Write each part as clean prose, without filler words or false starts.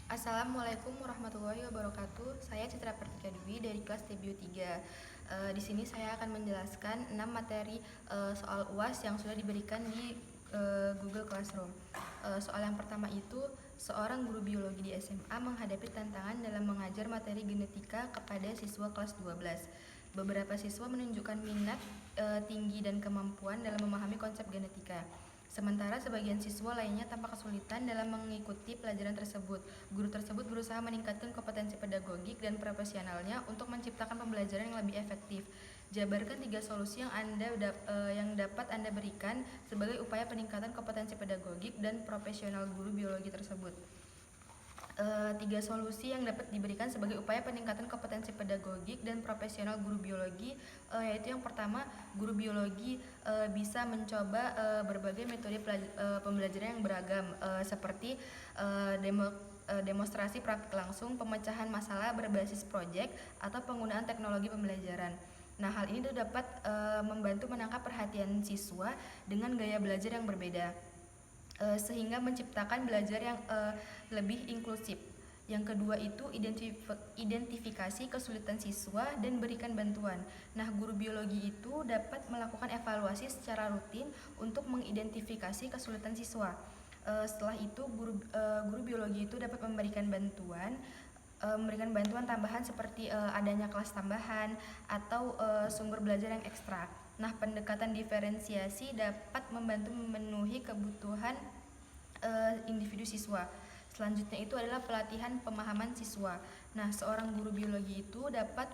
Assalamualaikum warahmatullahi wabarakatuh. Saya Citra Pertika Dwi dari kelas TBio 3. Di sini saya akan menjelaskan 6 materi soal UAS yang sudah diberikan di Google Classroom. Soal yang pertama itu, seorang guru biologi di SMA menghadapi tantangan dalam mengajar materi genetika kepada siswa kelas 12. Beberapa siswa menunjukkan minat tinggi dan kemampuan dalam memahami konsep genetika. Sementara sebagian siswa lainnya tampak kesulitan dalam mengikuti pelajaran tersebut. Guru tersebut berusaha meningkatkan kompetensi pedagogik dan profesionalnya untuk menciptakan pembelajaran yang lebih efektif. Jabarkan 3 solusi yang dapat Anda berikan sebagai upaya peningkatan kompetensi pedagogik dan profesional guru biologi tersebut. 3 solusi yang dapat diberikan sebagai upaya peningkatan kompetensi pedagogik dan profesional guru biologi, yaitu yang pertama, guru biologi bisa mencoba berbagai metode pembelajaran yang beragam, seperti demonstrasi praktik langsung, pemecahan masalah berbasis proyek, atau penggunaan teknologi pembelajaran. Nah, hal ini dapat membantu menangkap perhatian siswa dengan gaya belajar yang berbeda, sehingga menciptakan belajar yang lebih inklusif. Yang kedua itu identifikasi kesulitan siswa dan berikan bantuan. Nah, guru biologi itu dapat melakukan evaluasi secara rutin untuk mengidentifikasi kesulitan siswa. Setelah itu guru biologi itu dapat memberikan bantuan tambahan seperti adanya kelas tambahan atau sumber belajar yang ekstra. Nah, pendekatan diferensiasi dapat membantu memenuhi kebutuhan individu siswa. Selanjutnya itu adalah pelatihan pemahaman siswa. Nah, seorang guru biologi itu dapat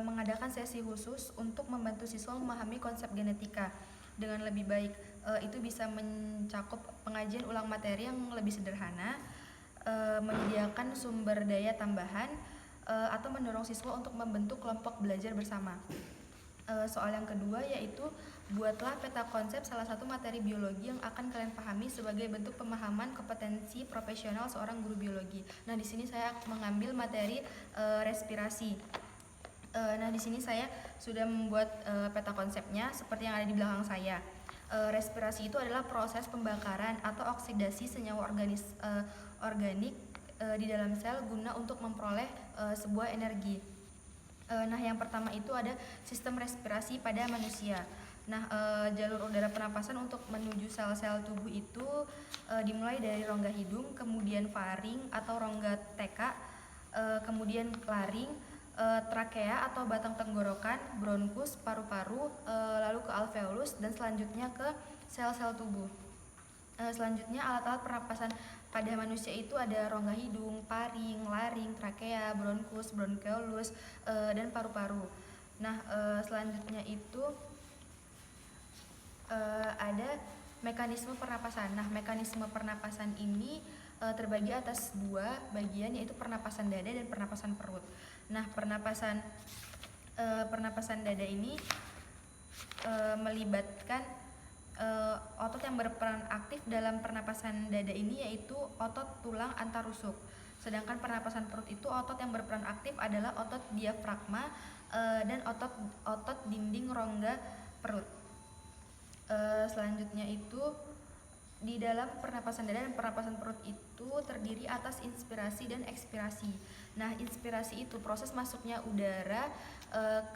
mengadakan sesi khusus untuk membantu siswa memahami konsep genetika dengan lebih baik. Itu bisa mencakup pengajian ulang materi yang lebih sederhana, menyediakan sumber daya tambahan, atau mendorong siswa untuk membentuk kelompok belajar bersama. Soal yang kedua yaitu buatlah peta konsep salah satu materi biologi yang akan kalian pahami sebagai bentuk pemahaman kompetensi profesional seorang guru biologi. Nah, di sini saya mengambil materi respirasi. Nah, di sini saya sudah membuat peta konsepnya seperti yang ada di belakang saya. Respirasi itu adalah proses pembakaran atau oksidasi senyawa organik di dalam sel guna untuk memperoleh sebuah energi. Nah, yang pertama itu ada sistem respirasi pada manusia. Nah, jalur udara pernapasan untuk menuju sel-sel tubuh itu dimulai dari rongga hidung, kemudian faring atau rongga teka, kemudian laring, trakea atau batang tenggorokan, bronkus, paru-paru, lalu ke alveolus, dan selanjutnya ke sel-sel tubuh. Selanjutnya alat-alat pernapasan pada manusia itu ada rongga hidung, paring, laring, trakea, bronkus, bronkeolus, dan paru-paru. Nah, selanjutnya itu ada mekanisme pernapasan. Nah, mekanisme pernapasan ini terbagi atas 2 bagian, yaitu pernapasan dada dan pernapasan perut. Nah, pernapasan dada ini melibatkan otot yang berperan aktif dalam pernapasan dada ini yaitu otot tulang antarusuk. Sedangkan pernapasan perut itu otot yang berperan aktif adalah otot diafragma dan otot dinding rongga perut. Selanjutnya itu di dalam pernapasan dada dan pernapasan perut itu terdiri atas inspirasi dan ekspirasi. Nah, inspirasi itu proses masuknya udara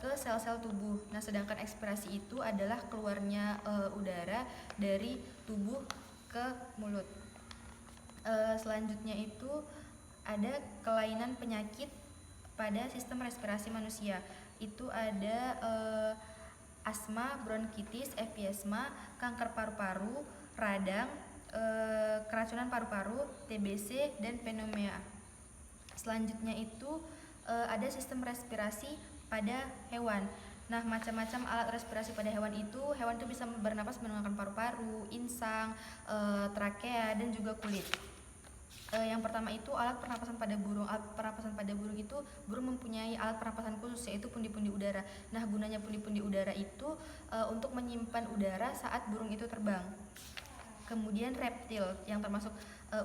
ke sel-sel tubuh. Nah, sedangkan ekspirasi itu adalah keluarnya udara dari tubuh ke mulut. Selanjutnya itu ada kelainan penyakit pada sistem respirasi manusia. Itu ada asma, bronkitis, emfisema, kanker paru-paru, radang, keracunan paru-paru, TBC, dan pneumonia. Selanjutnya itu ada sistem respirasi pada hewan. Nah, macam-macam alat respirasi pada hewan itu bisa bernapas menggunakan paru-paru, insang, trakea, dan juga kulit. Yang pertama itu alat pernapasan pada burung. Alat pernapasan pada burung itu burung mempunyai alat pernapasan khusus yaitu pundi-pundi udara. Nah, gunanya pundi-pundi udara itu untuk menyimpan udara saat burung itu terbang. Kemudian reptil yang termasuk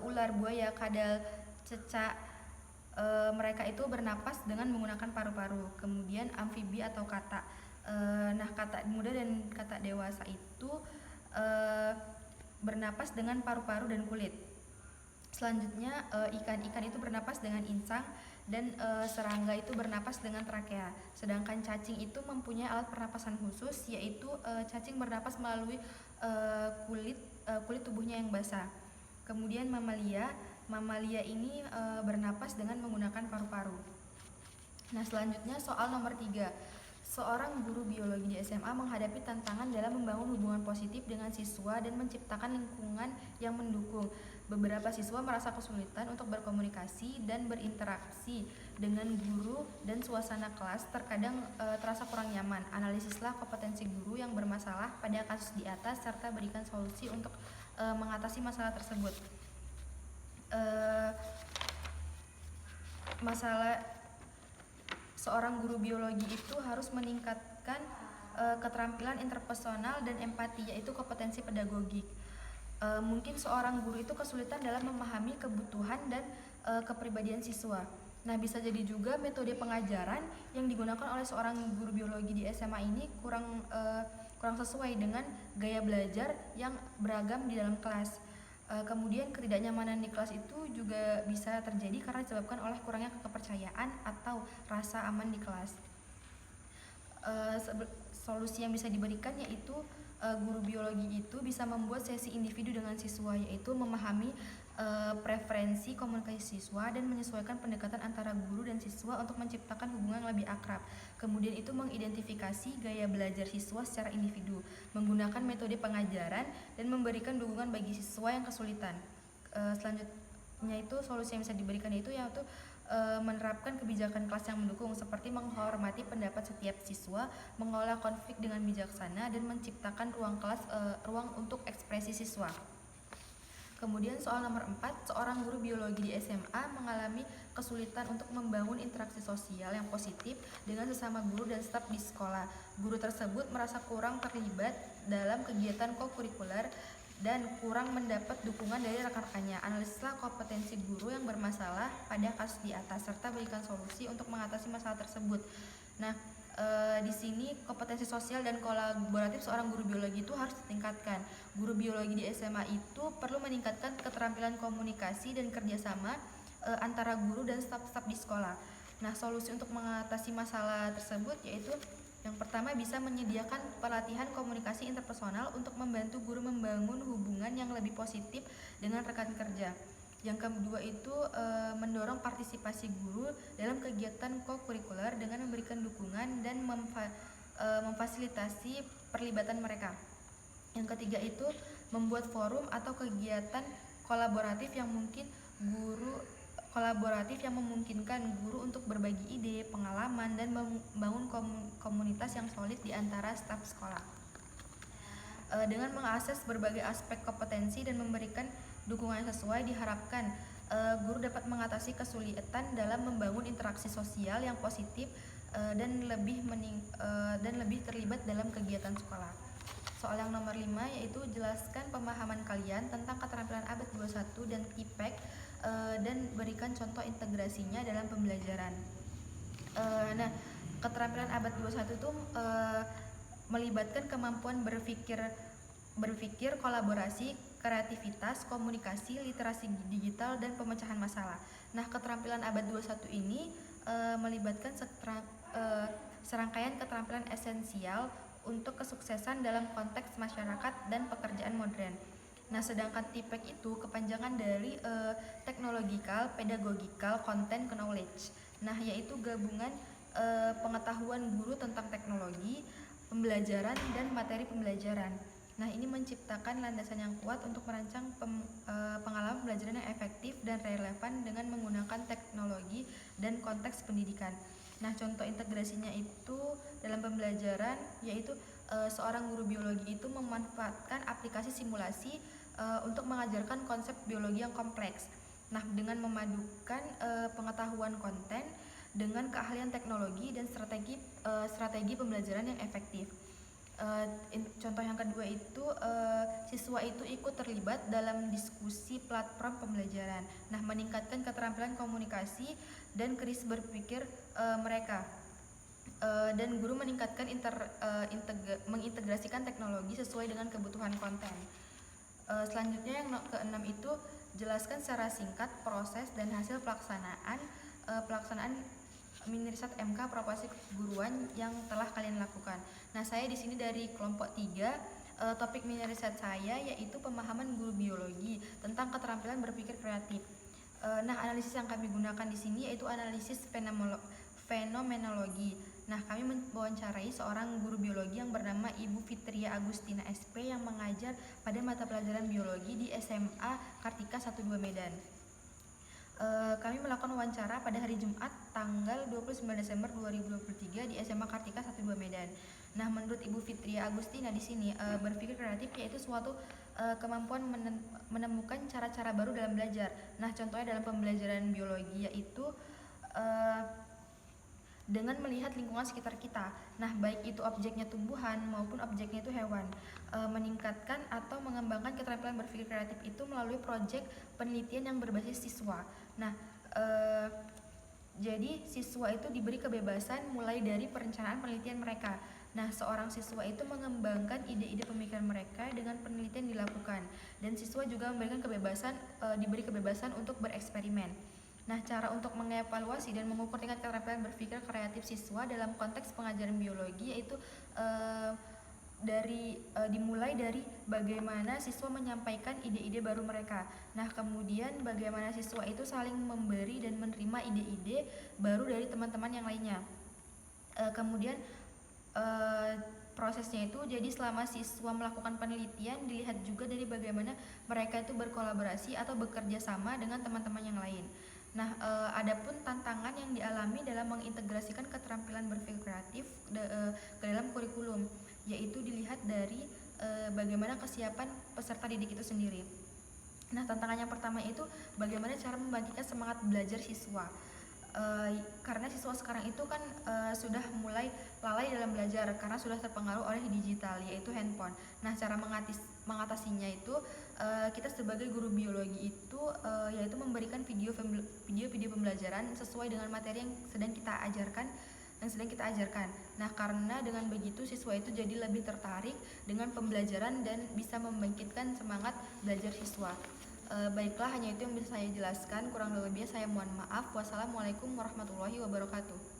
ular, buaya, kadal, cecak, mereka itu bernapas dengan menggunakan paru-paru. Kemudian amfibi atau kata. Nah, kata muda dan kata dewasa itu bernapas dengan paru-paru dan kulit. Selanjutnya, ikan-ikan itu bernapas dengan insang dan serangga itu bernapas dengan trakea. Sedangkan cacing itu mempunyai alat pernapasan khusus, yaitu cacing bernapas melalui kulit tubuhnya yang basah. Kemudian mamalia ini bernapas dengan menggunakan paru-paru. Nah, selanjutnya soal nomor 3. Seorang guru biologi di SMA menghadapi tantangan dalam membangun hubungan positif dengan siswa dan menciptakan lingkungan yang mendukung. Beberapa siswa merasa kesulitan untuk berkomunikasi dan berinteraksi dengan guru dan suasana kelas terkadang terasa kurang nyaman. Analisislah kompetensi guru yang bermasalah pada kasus di atas serta berikan solusi untuk mengatasi masalah tersebut. Masalah seorang guru biologi itu harus meningkatkan keterampilan interpersonal dan empati, yaitu kompetensi pedagogik. Mungkin seorang guru itu kesulitan dalam memahami kebutuhan dan kepribadian siswa. Nah, bisa jadi juga metode pengajaran yang digunakan oleh seorang guru biologi di SMA ini kurang sesuai dengan gaya belajar yang beragam di dalam kelas. Kemudian ketidaknyamanan di kelas itu juga bisa terjadi karena disebabkan oleh kurangnya kepercayaan atau rasa aman di kelas. Solusi yang bisa diberikan yaitu guru biologi itu bisa membuat sesi individu dengan siswa, yaitu memahami preferensi komunikasi siswa dan menyesuaikan pendekatan antara guru dan siswa untuk menciptakan hubungan lebih akrab. Kemudian itu mengidentifikasi gaya belajar siswa secara individu, menggunakan metode pengajaran dan memberikan dukungan bagi siswa yang kesulitan. Selanjutnya itu solusi yang bisa diberikan yaitu menerapkan kebijakan kelas yang mendukung, seperti menghormati pendapat setiap siswa, mengolah konflik dengan bijaksana, dan menciptakan ruang untuk ekspresi siswa. Kemudian soal nomor 4, seorang guru biologi di SMA mengalami kesulitan untuk membangun interaksi sosial yang positif dengan sesama guru dan staf di sekolah. Guru tersebut merasa kurang terlibat dalam kegiatan kokurikuler dan kurang mendapat dukungan dari rekan-rekannya. Analisislah kompetensi guru yang bermasalah pada kasus di atas serta berikan solusi untuk mengatasi masalah tersebut. Nah, di sini kompetensi sosial dan kolaboratif seorang guru biologi itu harus ditingkatkan. Guru biologi di SMA itu perlu meningkatkan keterampilan komunikasi dan kerjasama antara guru dan staf-staf di sekolah. Nah, solusi untuk mengatasi masalah tersebut yaitu yang pertama, bisa menyediakan pelatihan komunikasi interpersonal untuk membantu guru membangun hubungan yang lebih positif dengan rekan kerja. Yang kedua itu mendorong partisipasi guru dalam kegiatan kokurikuler dengan memberikan dukungan dan memfasilitasi perlibatan mereka. Yang ketiga itu membuat forum atau kegiatan kolaboratif yang memungkinkan guru untuk berbagi ide, pengalaman, dan membangun komunitas yang solid di antara staf sekolah. Dengan mengakses berbagai aspek kompetensi dan memberikan dukungan yang sesuai, diharapkan guru dapat mengatasi kesulitan dalam membangun interaksi sosial yang positif dan lebih terlibat dalam kegiatan sekolah. Soal yang nomor 5 yaitu jelaskan pemahaman kalian tentang keterampilan abad 21 dan TIPEC dan berikan contoh integrasinya dalam pembelajaran. Nah, keterampilan abad 21 itu melibatkan kemampuan berpikir, kolaborasi, kreativitas, komunikasi, literasi digital, dan pemecahan masalah. Nah, keterampilan abad 21 ini melibatkan serangkaian keterampilan esensial untuk kesuksesan dalam konteks masyarakat dan pekerjaan modern. Nah, sedangkan TIPEC itu kepanjangan dari Technological, Pedagogical, Content, Knowledge. Nah, yaitu gabungan pengetahuan guru tentang teknologi, pembelajaran, dan materi pembelajaran. Nah, ini menciptakan landasan yang kuat untuk merancang pengalaman pembelajaran yang efektif dan relevan dengan menggunakan teknologi dan konteks pendidikan. Nah, contoh integrasinya itu dalam pembelajaran yaitu seorang guru biologi itu memanfaatkan aplikasi simulasi untuk mengajarkan konsep biologi yang kompleks. Nah, dengan memadukan pengetahuan konten dengan keahlian teknologi dan strategi pembelajaran yang efektif. Contoh yang kedua itu siswa itu ikut terlibat dalam diskusi platform pembelajaran. Nah, meningkatkan keterampilan komunikasi dan kritis berpikir mereka. Dan guru meningkatkan mengintegrasikan teknologi sesuai dengan kebutuhan konten. Selanjutnya yang keenam itu jelaskan secara singkat proses dan hasil pelaksanaan mini riset MK Properti Keguruan yang telah kalian lakukan. Nah, saya di sini dari kelompok 3, topik mini riset saya yaitu pemahaman guru biologi tentang keterampilan berpikir kreatif. Nah, analisis yang kami gunakan di sini yaitu analisis fenomenologi. Nah, kami mewawancarai seorang guru biologi yang bernama Ibu Fitria Agustina SP yang mengajar pada mata pelajaran biologi di SMA Kartika 12 Medan. Kami melakukan wawancara pada hari Jumat tanggal 29 Desember 2023 di SMA Kartika 12 Medan. Nah, menurut Ibu Fitria Agustina di sini berpikir kreatif yaitu suatu kemampuan menemukan cara-cara baru dalam belajar. Nah, contohnya dalam pembelajaran biologi yaitu dengan melihat lingkungan sekitar kita. Nah, baik itu objeknya tumbuhan maupun objeknya itu hewan. Meningkatkan atau mengembangkan keterampilan berpikir kreatif itu melalui proyek penelitian yang berbasis siswa. Nah, jadi siswa itu diberi kebebasan mulai dari perencanaan penelitian mereka. Nah, seorang siswa itu mengembangkan ide-ide pemikiran mereka dengan penelitian dilakukan, dan siswa juga diberi kebebasan untuk bereksperimen. Nah, cara untuk mengevaluasi dan mengukur tingkat keterampilan berpikir kreatif siswa dalam konteks pengajaran biologi yaitu dimulai dari bagaimana siswa menyampaikan ide-ide baru mereka. Nah, kemudian bagaimana siswa itu saling memberi dan menerima ide-ide baru dari teman-teman yang lainnya. Kemudian prosesnya itu jadi selama siswa melakukan penelitian dilihat juga dari bagaimana mereka itu berkolaborasi atau bekerja sama dengan teman-teman yang lain. Nah, adapun tantangan yang dialami dalam mengintegrasikan keterampilan berpikir kreatif ke dalam kurikulum, yaitu dilihat dari bagaimana kesiapan peserta didik itu sendiri. Nah, tantangan yang pertama itu bagaimana cara membangkitkan semangat belajar siswa. Karena siswa sekarang itu kan sudah mulai lalai dalam belajar karena sudah terpengaruh oleh digital yaitu handphone. Nah, cara mengatasinya itu kita sebagai guru biologi itu yaitu memberikan video pembelajaran sesuai dengan materi yang sedang kita ajarkan. Nah, karena dengan begitu siswa itu jadi lebih tertarik dengan pembelajaran dan bisa membangkitkan semangat belajar siswa. Baiklah, hanya itu yang bisa saya jelaskan. Kurang lebihnya saya mohon maaf. Wassalamualaikum warahmatullahi wabarakatuh.